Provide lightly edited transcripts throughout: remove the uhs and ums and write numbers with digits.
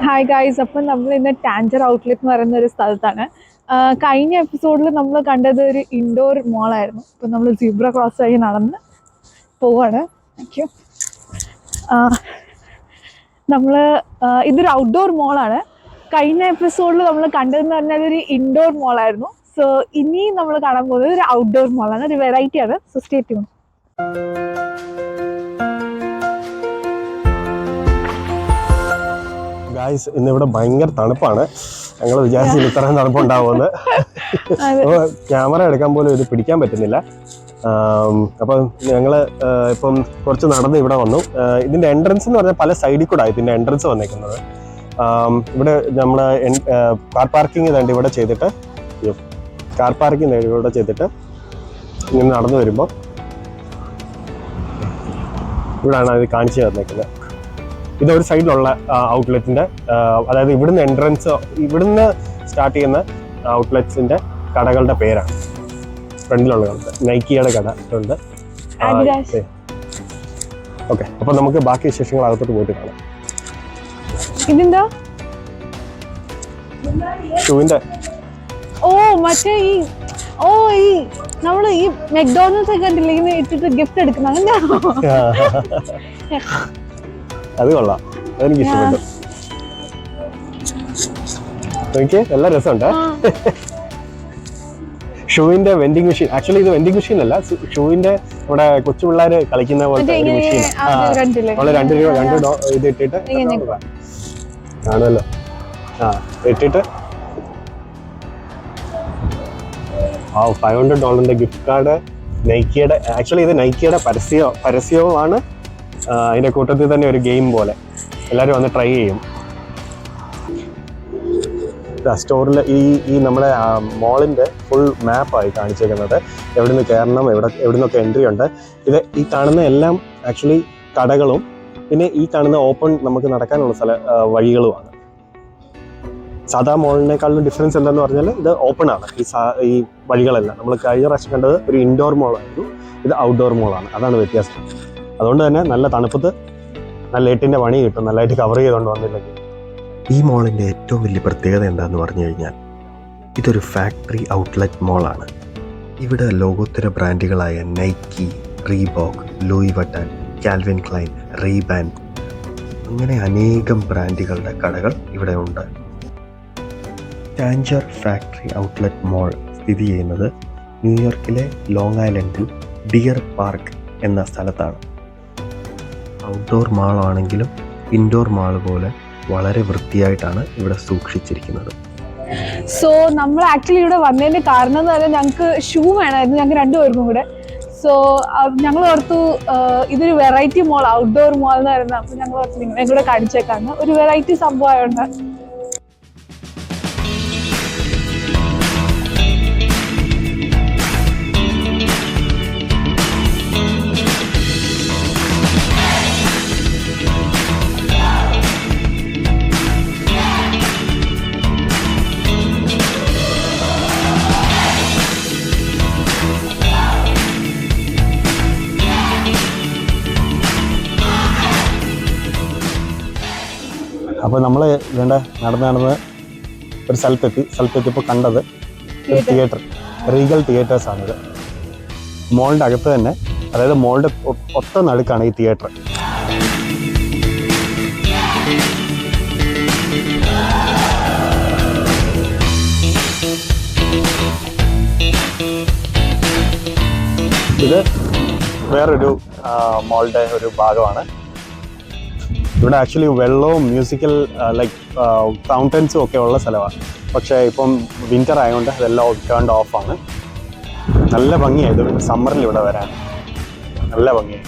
Hi guys, അപ്പം നമ്മൾ ഇന്ന് ടാഞ്ചർ ഔട്ട്ലെറ്റ് എന്ന് പറയുന്ന ഒരു സ്ഥലത്താണ്. കഴിഞ്ഞ എപ്പിസോഡിൽ നമ്മൾ കണ്ടത് ഒരു ഇൻഡോർ മോളായിരുന്നു. അപ്പം നമ്മൾ സീബ്ര ക്രോസ് വഴി നടന്ന് പോവാണ്. Thank you. നമ്മൾ ഇതൊരു ഔട്ട്ഡോർ മോളാണ്. കഴിഞ്ഞ എപ്പിസോഡിൽ നമ്മൾ കണ്ടതെന്ന് പറഞ്ഞാൽ ഒരു ഇൻഡോർ മോളായിരുന്നു. സോ ഇനി നമ്മൾ കാണാൻ പോകുന്നത് ഒരു ഔട്ട്ഡോർ മോളാണ്. ഒരു വെറൈറ്റി ആണ്. So stay tune. ഗായ്സ്, ഇന്നിവിടെ ഭയങ്കര തണുപ്പാണ്. ഞങ്ങൾ വിചാരിച്ചില്ല ഇത്രയും തണുപ്പുണ്ടാവുമെന്ന്. ക്യാമറ എടുക്കാൻ പോലും ഇത് പിടിക്കാൻ പറ്റുന്നില്ല. അപ്പം ഞങ്ങൾ ഇപ്പം കുറച്ച് നടന്ന് ഇവിടെ വന്നു. ഇതിൻ്റെ എൻട്രൻസ് എന്ന് പറഞ്ഞാൽ പല സൈഡിൽ കൂടെ ഇതിൻ്റെ എൻട്രൻസ് വന്നേക്കുന്നത്. ഇവിടെ നമ്മൾ കാർ പാർക്കിംഗ് വേണ്ടി ഇവിടെ ചെയ്തിട്ട് ഇങ്ങനെ നടന്നു വരുമ്പോൾ ഇവിടെയാണ് അത് കാണിച്ചു തന്നേക്കുന്നത്. ഇതൊരു സൈഡിലുള്ള ഔട്ട്ലെറ്റിൻ്റെ, അതായത് ഇവിടുന്ന് എൻട്രൻസ്, ഇവിടുന്ന് സ്റ്റാർട്ട് ചെയ്യുന്ന ഔട്ട്ലെറ്റ്സിൻ്റെ കടകളുടെ പേരാണ്. ഫ്രണ്ടിലുള്ള കട നൈക്കിയുടെ കട ഉണ്ട്. ഓക്കെ, അപ്പോൾ നമുക്ക് ബാക്കി വിശേഷങ്ങൾ അകത്തോട്ട് പോയിട്ട് കാണാം. ഇതെന്താ? ഷൂവിൻ്റെ. ഓ, മറ്റേ ഈ നമ്മള് ഈ മെക്ഡോണൽഡ്സ് ഒക്കെ കണ്ടില്ലേ, ഇങ്ങനെ ഇട്ടിട്ട് ഗിഫ്റ്റ് എടുക്കുന്ന അങ്ങനെയാണോ? അത് കൊള്ളാം, അതെനിക്ക് ഇഷ്ടപ്പെട്ടു. എനിക്ക് നല്ല രസമുണ്ട്. ഷൂവിന്റെ വെൻഡിങ് മെഷീൻ. ആക്ച്വലി ഇത് വെൻഡിങ് മെഷീൻ അല്ല, ഷൂവിന്റെ ഇവിടെ കൊച്ചു പിള്ളേര് കളിക്കുന്ന പോലത്തെ ഒരു മെഷീൻ. നമ്മള് 2 രൂപ 2 ഇത് ഇട്ടിട്ട് കാണുമല്ലോ. ഇട്ടിട്ട് $500 ഗിഫ്റ്റ് കാർഡ് നൈക്കിയുടെ. ആക്ച്വലി ഇത് നൈക്കിയുടെ പരസ്യവുമാണ്. അതിന്റെ കൂട്ടത്തിൽ തന്നെ ഒരു ഗെയിം പോലെ എല്ലാവരും വന്ന് ട്രൈ ചെയ്യും. സ്റ്റോറിൽ ഈ നമ്മുടെ മോളിൻ്റെ ഫുൾ മാപ്പായി കാണിച്ചേക്കുന്നത്. എവിടെ നിന്ന് കയറണം, എവിടെ നിന്നൊക്കെ എൻട്രി ഉണ്ട്. ഈ കാണുന്ന എല്ലാം ആക്ച്വലി കടകളും പിന്നെ ഈ കാണുന്ന ഓപ്പൺ നമുക്ക് നടക്കാനുള്ള വഴികളുമാണ്. സാധാ മോളിനേക്കാളും ഡിഫറൻസ് എന്താണെന്ന് പറഞ്ഞാൽ ഇത് ഓപ്പൺ ആണ്. ഈ വഴികളെല്ലാം നമ്മൾ കഴിഞ്ഞ പ്രാവശ്യം കണ്ടത് ഒരു ഇൻഡോർ മോളായിരുന്നു, ഇത് ഔട്ട്ഡോർ മോളാണ്. അതാണ് വ്യത്യാസം. അതുകൊണ്ട് തന്നെ നല്ല തണുപ്പത്ത് നല്ല 8ന്റെ പണി കിട്ടും, നല്ലതായിട്ട് കവർ ചെയ്തുകൊണ്ട് വന്നില്ലെങ്കിൽ. ഈ മോളിൻ്റെ ഏറ്റവും വലിയ പ്രത്യേകത എന്താണെന്ന് പറഞ്ഞു കഴിഞ്ഞാൽ ഇതൊരു ഫാക്ടറി ഔട്ട്ലെറ്റ് മോളാണ്. ഇവിടെ ലോകോത്തര ബ്രാൻഡുകളായ Nike, Reebok, Louis Vuitton, Calvin Klein, Ray Ban അങ്ങനെ അനേകം ബ്രാൻഡുകളുടെ കടകൾ ഇവിടെ ഉണ്ട്. ടാഞ്ചർ ഫാക്ടറി ഔട്ട്ലെറ്റ് മോൾ സ്ഥിതി ചെയ്യുന്നത് ന്യൂയോർക്കിലെ ലോങ് ഐലൻഡിൽ ഡിയർ പാർക്ക് എന്ന സ്ഥലത്താണ്. ഔട്ട്ഡോർ മാളാണെങ്കിലും ഇൻഡോർ മാൾ പോലെ വളരെ വൃത്തിയായിട്ടാണ് ഇവിടെ സൂക്ഷിച്ചിരിക്കുന്നത്. സോ നമ്മൾ ആക്ച്വലി ഇവിടെ വന്നതിന്റെ കാരണം എന്ന് പറഞ്ഞാൽ ഞങ്ങൾക്ക് ഷൂ വേണമായിരുന്നു, ഞങ്ങൾക്ക് 2 പേർക്കും കൂടെ. സോ ഞങ്ങൾ ഓർത്തു ഇതൊരു വെറൈറ്റി മോൾ, ഔട്ട്ഡോർ മോൾ എന്ന് പറയുന്നത്. അപ്പോൾ ഞങ്ങൾ ഓർത്തു നിങ്ങളെ കൂടെ കാണിച്ചേക്കാന്ന്. ഒരു വെറൈറ്റി സംഭവമായുണ്ട്. അപ്പോൾ നമ്മൾ നടന്ന് ഒരു സ്ഥലത്തെത്തിയപ്പോൾ കണ്ടത് ഒരു തിയേറ്റർ, റീഗൽ തിയേറ്റേഴ്സാണിത്. മോളിൻ്റെ അകത്ത് തന്നെ, അതായത് മോളിൻ്റെ ഒത്ത നടുക്കാണ് ഈ തിയേറ്റർ. ഇത് വേറൊരു മോളിൻ്റെ ഒരു ഭാഗമാണ്. ഇവിടെ ആക്ച്വലി വെള്ളവും മ്യൂസിക്കൽ ലൈക്ക് ഫൗണ്ടൻസും ഒക്കെ ഉള്ള സ്ഥലമാണ്. പക്ഷേ ഇപ്പം വിൻ്റർ ആയതുകൊണ്ട് അതെല്ലാം ടേൺഡ് ഓഫാണ്. നല്ല ഭംഗിയായി ഇത് സമ്മറിൽ ഇവിടെ വരാൻ, നല്ല ഭംഗിയായി.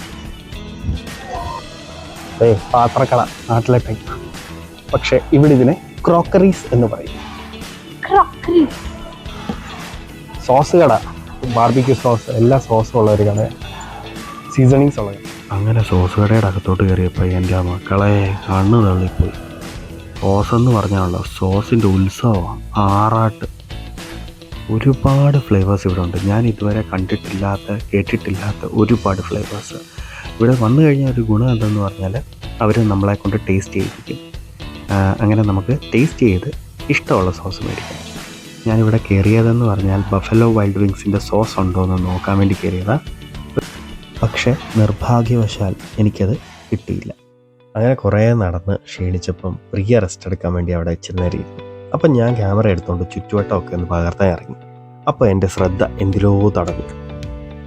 പാത്രക്കട നാട്ടിലെ ടൈപ്പ്, പക്ഷേ ഇവിടെ ഇതിനെ ക്രോക്കറീസ് എന്ന് പറയും. സോസ് കട, ബാർബിക്യൂ സോസ്, എല്ലാ സോസും ഉള്ള ഒരു കട, സീസണിങ്സ് ഉള്ളത്. അങ്ങനെ സോസ് കടയുടെ അകത്തോട്ട് കയറിയപ്പോൾ എൻ്റെ മക്കളെ കണ്ണ് തള്ളിപ്പോയി. സോസ് എന്ന് പറഞ്ഞാണല്ലോ, സോസിൻ്റെ ഉത്സവമാണ്, ആറാട്ട്. ഒരുപാട് ഫ്ലേവേഴ്സ് ഇവിടെ ഉണ്ട്. ഞാൻ ഇതുവരെ കേട്ടിട്ടില്ലാത്ത ഒരുപാട് ഫ്ലേവേഴ്സ്. ഇവിടെ വന്നു കഴിഞ്ഞാൽ ഒരു ഗുണം എന്തെന്ന് പറഞ്ഞാൽ അവർ നമ്മളെ കൊണ്ട് ടേസ്റ്റ് ചെയ്യിപ്പിക്കും. അങ്ങനെ നമുക്ക് ടേസ്റ്റ് ചെയ്ത് ഇഷ്ടമുള്ള സോസ് മേടിക്കാം. ഞാനിവിടെ കയറിയതെന്ന് പറഞ്ഞാൽ ബഫലോ വൈൽഡ് വിങ്സിൻ്റെ സോസ് ഉണ്ടോ എന്ന് നോക്കാൻ വേണ്ടി കയറിയതാണ്. പക്ഷേ നിർഭാഗ്യവശാൽ എനിക്കത് കിട്ടിയില്ല. അങ്ങനെ കുറേ നടന്ന് ക്ഷീണിച്ചപ്പം പ്രിയ റെസ്റ്റ് എടുക്കാൻ വേണ്ടി അവിടെ ഇച്ചിരി നേരം ഇരുന്നു. അപ്പം ഞാൻ ക്യാമറ എടുത്തുകൊണ്ട് ചുറ്റുവട്ടമൊക്കെ ഒന്ന് പകർത്താൻ ഇറങ്ങി. അപ്പോൾ എൻ്റെ ശ്രദ്ധ എന്തിലോ തടഞ്ഞു.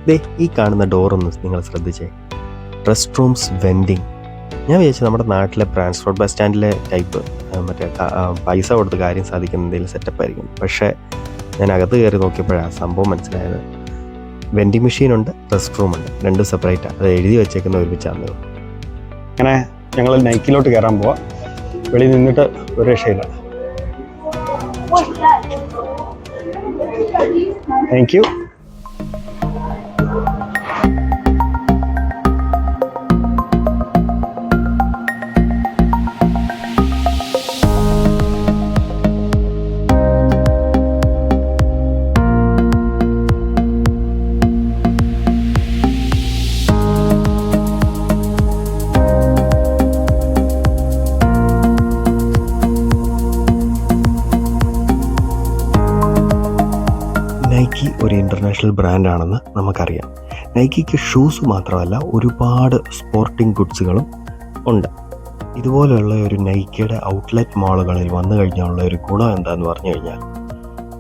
ദേ ഈ കാണുന്ന ഡോറൊന്ന് നിങ്ങൾ ശ്രദ്ധിച്ചേ, റെസ്റ്റ് റൂംസ് വെൻഡിങ്. ഞാൻ വിചാരിച്ചു നമ്മുടെ നാട്ടിലെ ട്രാൻസ്പോർട്ട് ബസ് സ്റ്റാൻഡിലെ ടൈപ്പ് മറ്റേ പൈസ കൊടുത്ത് കാര്യം സാധിക്കുന്ന എന്തെങ്കിലും സെറ്റപ്പ് ആയിരിക്കും. പക്ഷേ ഞാൻ അകത്ത് കയറി നോക്കിയപ്പോഴാണ് സംഭവം മനസ്സിലായത്. വെൻഡിങ് മെഷീനുണ്ട്, റെസ്റ്റ് റൂമുണ്ട്, രണ്ടും സെപ്പറേറ്റാണ്. അത് എഴുതി വെച്ചേക്കുന്ന ഒരുമിച്ചാണ്. അങ്ങനെ ഞങ്ങൾ നൈക്കിലോട്ട് കയറാൻ പോവാം. വെളിയിൽ നിന്നിട്ട് ഒരു രക്ഷയില്ല. Thank you. നൈക്കി ഒരു ഇൻ്റർനാഷണൽ ബ്രാൻഡാണെന്ന് നമുക്കറിയാം. നൈക്കിക്ക് ഷൂസ് മാത്രമല്ല ഒരുപാട് സ്പോർട്ടിംഗ് ഗുഡ്സുകളും ഉണ്ട്. ഇതുപോലെയുള്ള ഒരു നൈക്കിയുടെ ഔട്ട്ലെറ്റ് മാളുകളിൽ വന്നു കഴിഞ്ഞുള്ള ഒരു ഗുണം എന്താണെന്ന് പറഞ്ഞു കഴിഞ്ഞാൽ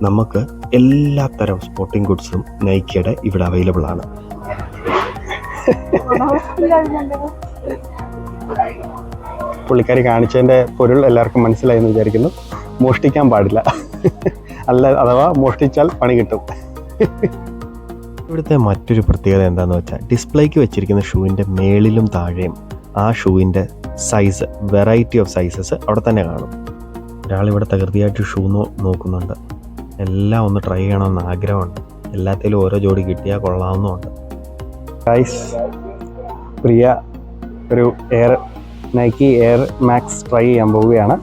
നമുക്ക് എല്ലാത്തരം സ്പോർട്ടിംഗ് ഗുഡ്സും നൈക്കിയുടെ ഇവിടെ അവൈലബിൾ ആണ്. പുള്ളിക്കാരി കാണിച്ചതിൻ്റെ പൊരുൾ എല്ലാവർക്കും മനസ്സിലായെന്ന് വിചാരിക്കുന്നു. മോഷ്ടിക്കാൻ പാടില്ല, അഥവാ മോഷ്ടിച്ചാൽ പണി കിട്ടും. ഇവിടുത്തെ മറ്റൊരു പ്രത്യേകത എന്താണെന്ന് വെച്ചാൽ ഡിസ്പ്ലേക്ക് വെച്ചിരിക്കുന്ന ഷൂവിൻ്റെ മേളിലും താഴെയും ആ ഷൂവിൻ്റെ സൈസ്, വെറൈറ്റി ഓഫ് സൈസസ് അവിടെ തന്നെ കാണും. ഒരാളിവിടെ തകൃതിയായിട്ട് ഷൂ നോക്കുന്നുണ്ട്. എല്ലാം ഒന്ന് ട്രൈ ചെയ്യണമെന്ന് ആഗ്രഹമുണ്ട്. എല്ലാത്തിലും ഓരോ ജോഡി കിട്ടിയാൽ കൊള്ളാവുന്നുമുണ്ട്. ഗൈസ്, പ്രിയ ഒരു നൈക്കി എയർ മാക്സ് ട്രൈ ചെയ്യാൻ പോവുകയാണ്.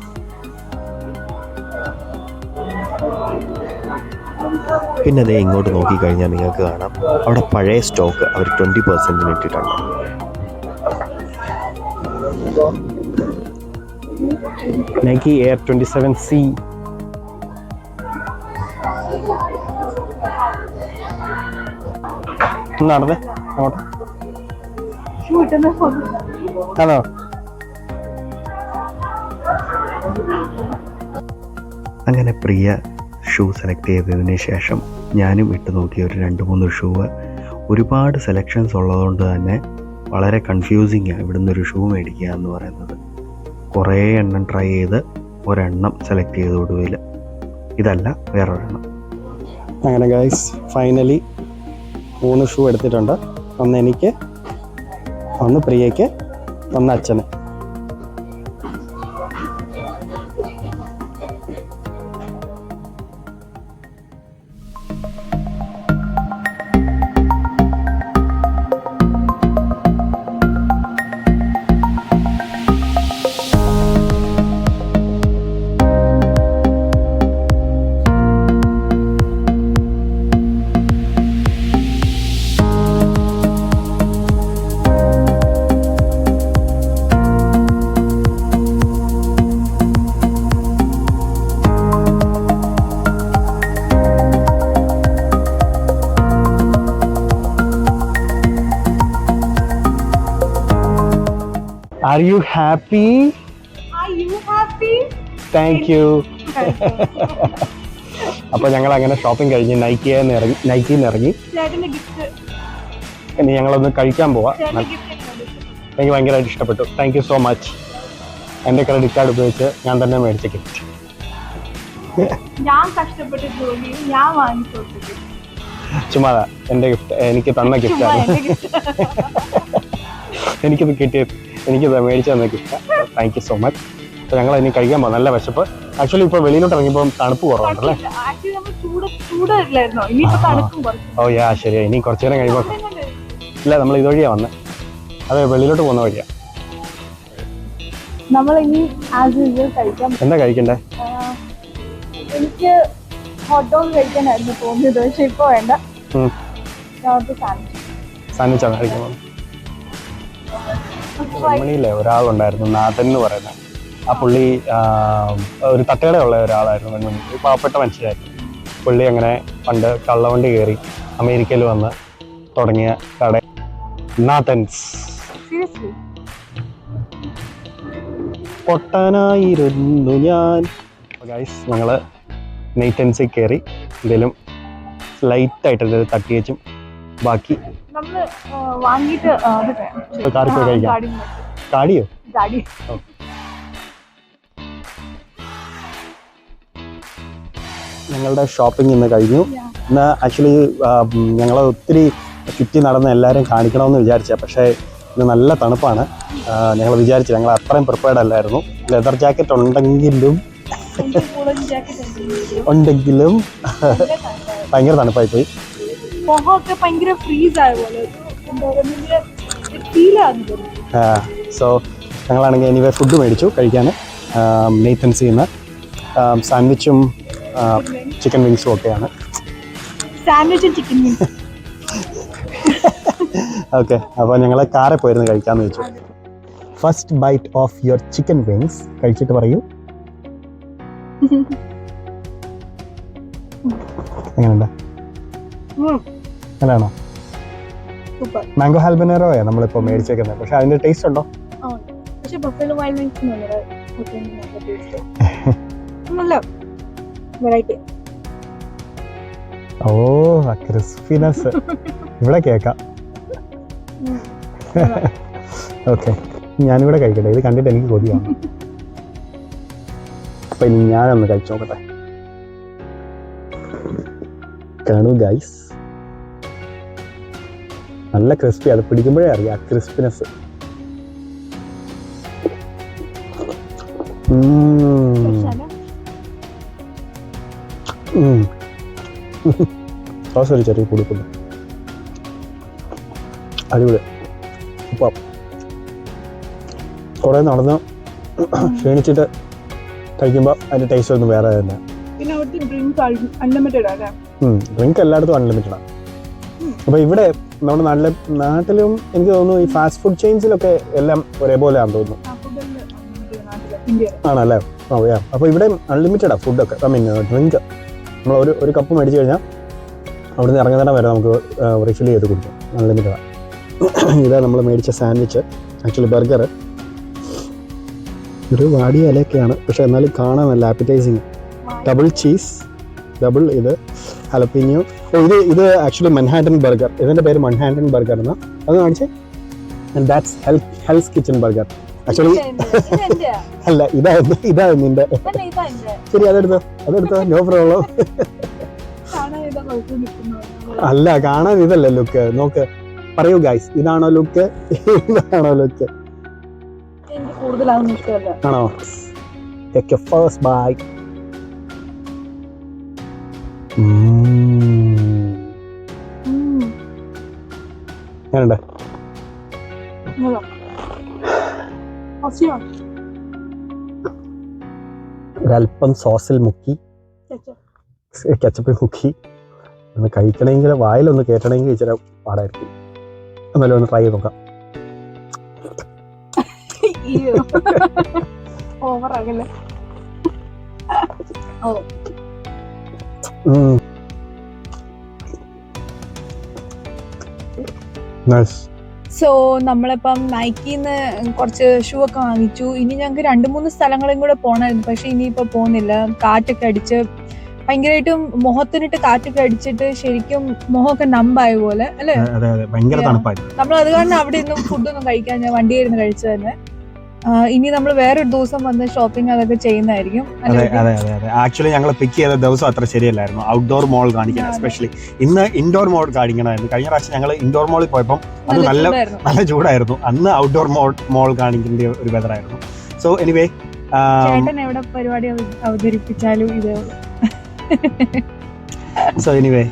പിന്നെ അതേ ഇങ്ങോട്ട് നോക്കിക്കഴിഞ്ഞാൽ നിങ്ങൾക്ക് കാണാം അവിടെ പഴയ സ്റ്റോക്ക് അവർ 20% ഇട്ടിട്ടുണ്ട്. Nike air 27C. നടന്നേ അങ്ങോട്ട്. ആണോ? അങ്ങനെ പ്രിയ ഷൂ സെലക്ട് ചെയ്തതിന് ശേഷം ഞാനും ഇട്ട് നോക്കിയ ഒരു 2-3 ഷൂവ്. ഒരുപാട് സെലക്ഷൻസ് ഉള്ളതുകൊണ്ട് തന്നെ വളരെ കൺഫ്യൂസിങ് ആണ് ഇവിടുന്ന് ഒരു ഷൂ മേടിക്കുക എന്ന് പറയുന്നത്. കുറേ എണ്ണം ട്രൈ ചെയ്ത് ഒരെണ്ണം സെലക്ട് ചെയ്ത് ഒടുവിൽ ഇതല്ല വേറൊരെണ്ണം. അങ്ങനെ ഗൈസ്, ഫൈനലി 3 ഷൂ എടുത്തിട്ടുണ്ട്. ഒന്ന് എനിക്ക്, ഒന്ന് പ്രിയയ്ക്ക്, ഒന്ന് അച്ഛന്. Are you happy? Are you happy? Thank you. അപ്പോൾ ഞങ്ങൾ അങ്ങനെ ഷോപ്പിംഗ് കഴിഞ്ഞ് നൈക്കിയിൽ നിന്ന് ഇറങ്ങി. ഇനി ഞങ്ങളൊന്ന് കഴിക്കാൻ പോവാം. എനിക്ക് ഭയങ്കരമായിട്ട് ഇഷ്ടപ്പെട്ടു. Thank you so much. എൻ്റെ ക്രെഡിറ്റ് കാർഡ് ഉപയോഗിച്ച് ഞാൻ തന്നെ മേടിച്ച ഗിഫ്റ്റ്. ഞാൻ കഷ്ടപ്പെട്ട് ജോലി ഞാൻ വാങ്ങിച്ചു. ചുമ്മാതാ, എൻ്റെ ഗിഫ്റ്റ് എനിക്ക് തന്ന ഗിഫ്റ്റാണ്. എനിക്കിത് കിട്ടിയത്, എനിക്കിത് മേടിച്ചു തന്ന ഗിഫ്റ്റാണ്. Thank you so much. അപ്പോൾ ഞങ്ങൾ ഇനി കഴിക്കാൻ പോകാം. നല്ല വിശപ്പ്. ആക്ച്വലി ഇപ്പോൾ വെളിയിലോട്ട് ഇറങ്ങിയപ്പോൾ തണുപ്പ് കുറവുണ്ടല്ലേ? ഓ യാ, ശരിയാ. ഇനി കുറച്ചു നേരം കഴിയുമ്പോൾ ഇല്ല, നമ്മൾ ഇതുവഴിയാണ് വന്നത്. അതെ, വെളിയിലോട്ട് പോകുന്ന വഴിയാ. നമ്മളിനി കഴിക്കാം. എന്താ കഴിക്കണ്ടേ? എനിക്ക് ഹോട്ട് ഡോഗ് കഴിക്കാനായിരുന്നു തോന്നിയത്, പക്ഷെ ഇപ്പൊ വേണ്ട. സാൻഡ്വിച്ചാണ് കഴിക്കാൻ പോകുന്നത്. ജർമ്മനിയിലെ ഒരാളുണ്ടായിരുന്നു, നാഥൻ എന്ന് പറയുന്നത്. ആ പുള്ളി ഒരു തട്ടുകടയുള്ള ഒരാളായിരുന്നു, ഒരു പാവപ്പെട്ട മനുഷ്യരായിരുന്നു. പുള്ളി അങ്ങനെ പണ്ട് കള്ളവണ്ടി കയറി അമേരിക്കയിൽ വന്ന് തുടങ്ങിയ കട നാത്തൻസ്. പൊട്ടാനായിരുന്നു ഞാൻ. ഗൈസ് ഞങ്ങൾ നെയ്റ്റൻസിൽ കയറി എന്തെങ്കിലും ലൈറ്റായിട്ട് എന്തെങ്കിലും തട്ടി വെച്ചും ബാക്കി കാറിൽ പോയി കഴിക്കാം. കാടിയോ? ഞങ്ങളുടെ ഷോപ്പിംഗ് ഇന്ന് കഴിഞ്ഞു. ഇന്ന് ആക്ച്വലി ഞങ്ങൾ ഒത്തിരി ചുറ്റി നടന്ന് എല്ലാവരും കാണിക്കണമെന്ന് വിചാരിച്ച, പക്ഷേ ഇന്ന് നല്ല തണുപ്പാണ്. ഞങ്ങൾ വിചാരിച്ചു, ഞങ്ങൾ അത്രയും പ്രിപ്പയർഡ് അല്ലായിരുന്നു. ലെതർ ജാക്കറ്റ് ഉണ്ടെങ്കിലും ഭയങ്കര തണുപ്പായി പോയി. സോ ഞങ്ങളാണെങ്കിൽ എനിവേ ഫുഡ് മേടിച്ചു കഴിക്കാൻ. നെയ്ത്തൻസിൽ നിന്ന് സാൻഡ്വിച്ചും ചിക്കൻ വിങ്സും ഒക്കെയാണ്. ഓക്കെ, അപ്പോൾ ഞങ്ങൾ കാറിൽ പോയിരുന്നു കഴിക്കാമെന്ന് വെച്ചു. First bite of your chicken wings കഴിച്ചിട്ട് പറയൂ, എങ്ങനെയുണ്ട്? നല്ലതാണോ? മാംഗോ ഹാൽബനേറോയാ നമ്മളിപ്പോൾ മേടിച്ചേക്കുന്നത്, പക്ഷെ അതിന്റെ ടേസ്റ്റ് ഉണ്ടോ? ഓ, ക്രിസ്പിനെസ് ഇവിടെ കേക്കാം. ഓക്കെ, ഞാനിവിടെ കഴിക്കട്ടെ, ഇത് കണ്ടിട്ട് എനിക്ക് കൊതിയാണ്. അപ്പൊ ഇനി ഞാനൊന്ന് കഴിച്ചു നോക്കട്ടെ. കാണൂ ഗൈസ്, നല്ല ക്രിസ്പി, അത് പിടിക്കുമ്പോഴേ അറിയാം ക്രിസ്പിനെസ്. സോസ് ഒരു ചെറിയ കൊടുക്കുന്നു, അടിപൊളി. ഇപ്പം കുറേ നടന്ന് ക്ഷീണിച്ചിട്ട് കഴിക്കുമ്പോൾ അതിൻ്റെ ടേസ്റ്റ് ഒന്നും വേറെ തന്നെ. ഡ്രിങ്ക് എല്ലായിടത്തും അൺലിമിറ്റഡാണ്. അപ്പോൾ ഇവിടെ നമ്മുടെ നാട്ടിലും എനിക്ക് തോന്നുന്നു ഈ ഫാസ്റ്റ് ഫുഡ് ചെയിൻസിലൊക്കെ എല്ലാം ഒരേപോലെയാണെന്ന് തോന്നുന്നു. ആണല്ലേ? ഓ യാ. അപ്പോൾ ഇവിടെ അൺലിമിറ്റഡാണ് ഫുഡൊക്കെ, ഐ മീൻ ഡ്രിങ്ക്. നമ്മൾ ഒരു കപ്പ് മേടിച്ച് കഴിഞ്ഞാൽ അവിടെ നിന്ന് ഇറങ്ങുന്നിടം വരെ നമുക്ക് റീഫിൽ ചെയ്ത് കൊടുക്കും, അൺലിമിറ്റഡാണ്. ഇതാ നമ്മൾ മേടിച്ച സാൻഡ്വിച്ച്, ആക്ച്വലി ബർഗർ ഒരു വാടിയ ഇലയൊക്കെയാണ്, പക്ഷെ എന്നാലും കാണാൻ നല്ല ആപ്പിറ്റൈസിങ്. ഡബിൾ ചീസ്, ഡബിൾ ഇത് ഹലപ്പീനിയോ. ഇത് ആക്ച്വലി മൻഹാട്ടൻ ബർഗർ, ഇതിൻ്റെ പേര് മൻഹാട്ടൻ ബർഗർ എന്നാ. അത് കാണിച്ചേ, ദാറ്റ്സ് ഹെൽസ് കിച്ചൺ ബർഗർ. ആക്ച്വലി അല്ല, ഇതാ നിന്റെ. ശരി, അതെടുത്തോ, നോ പ്രോബ്ലം. അല്ല, കാണാൻ ഇതല്ല ലുക്ക്. നോക്ക്, പറയൂ ഗൈസ്, ഇതാണോ ലുക്ക്? ഇതാണോ ലുക്ക്? ആണോ? Take your first bite. ഞാനുണ്ട് ഒരല്പം സോസിൽ മുക്കി, കെച്ചപ്പിൽ മുക്കി ഒന്ന് കഴിക്കണമെങ്കിൽ, വായിലൊന്ന് കയറ്റണമെങ്കിൽ ഇച്ചിരി പാടായിരിക്കും. എന്നാലും ഒന്ന് ട്രൈ ചെയ്ത് നോക്കാം. സോ നമ്മളിപ്പം നൈക്കിന്ന് കുറച്ച് ഷൂ ഒക്കെ വാങ്ങിച്ചു. ഇനി ഞങ്ങൾക്ക് 2-3 സ്ഥലങ്ങളും കൂടെ പോകണമായിരുന്നു, പക്ഷെ ഇനിയിപ്പോൾ പോകുന്നില്ല. കാറ്റൊക്കെ അടിച്ച് ഭയങ്കരമായിട്ടും മുഖത്തിനിട്ട് കാറ്റൊക്കെ അടിച്ചിട്ട് ശരിക്കും മുഖമൊക്കെ നമ്പായ പോലെ അല്ലേ? നമ്മൾ അത് കാരണം അവിടെ ഒന്നും ഫുഡൊന്നും കഴിക്കാൻ, ഞാൻ വണ്ടിയായിരുന്നു കഴിച്ചത് തന്നെ. ഇനി നമ്മൾ വേറൊരു ദിവസം വന്ന് ഷോപ്പിംഗ് അതൊക്കെ ചെയ്യുന്നതായിരിക്കും. ആക്ച്വലി ഞങ്ങൾ പിക്ക് ചെയ്ത ദിവസം അത്ര ശരിയല്ലായിരുന്നു ഔട്ട്ഡോർ മോൾ കാണിക്കാൻ. എസ്പെഷ്യലി ഇന്ന് ഇൻഡോർ മോൾ കാണിക്കണമായിരുന്നു. കഴിഞ്ഞ പ്രാവശ്യം ഞങ്ങൾ ഇൻഡോർ മോളിൽ പോയപ്പോൾ അത് നല്ല ചൂടായിരുന്നു. അന്ന് ഔട്ട്ഡോർ മോൾ കാണിക്കേണ്ട ഒരു വെതറായിരുന്നു. സോ എനിവേ, ചേട്ടൻ എവിടെ പരിപാടി അവതരിപ്പിച്ചാലും ഇത്. So anyway,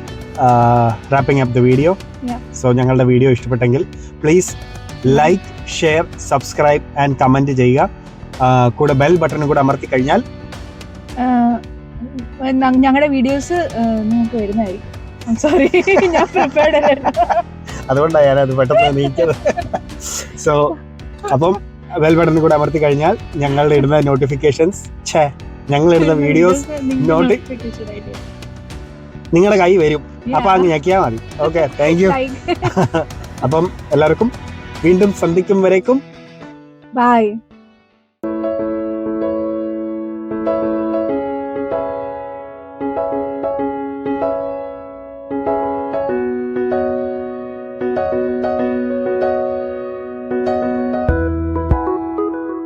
wrapping up the video. So ഞങ്ങളുടെ വീഡിയോ ഇഷ്ടപ്പെട്ടെങ്കിൽ please like, share, subscribe and comment ചെയ്യുക. കൂടെ ബെൽ ബട്ടണും കൂടെ അമർത്തി കഴിഞ്ഞാൽ ഞങ്ങളുടെ വീഡിയോസ് നിങ്ങൾക്ക് വരുന്നതായിരിക്കും. സോറി, ഞാൻ പ്രിപ്പയർഡ് അല്ലായിരുന്നു, അതുകൊണ്ടാണ് ഞാനത് പെട്ടെന്ന് നീക്കിയത്. സോ അപ്പം ബെൽ ബട്ടൺ കൂടെ അമർത്തി കഴിഞ്ഞാൽ ഞങ്ങളുടെ ഇടുന്ന നോട്ടിഫിക്കേഷൻസ് ഞങ്ങൾ ഇടുന്ന വീഡിയോസ് നിങ്ങളുടെ കൈ വരും. അപ്പൊ അങ്ങ് ഞെക്കിയാൽ മതി. Okay, thank you. അപ്പം എല്ലാവർക്കും വീണ്ടും സന്ധിക്കും വരേക്കും ബൈ.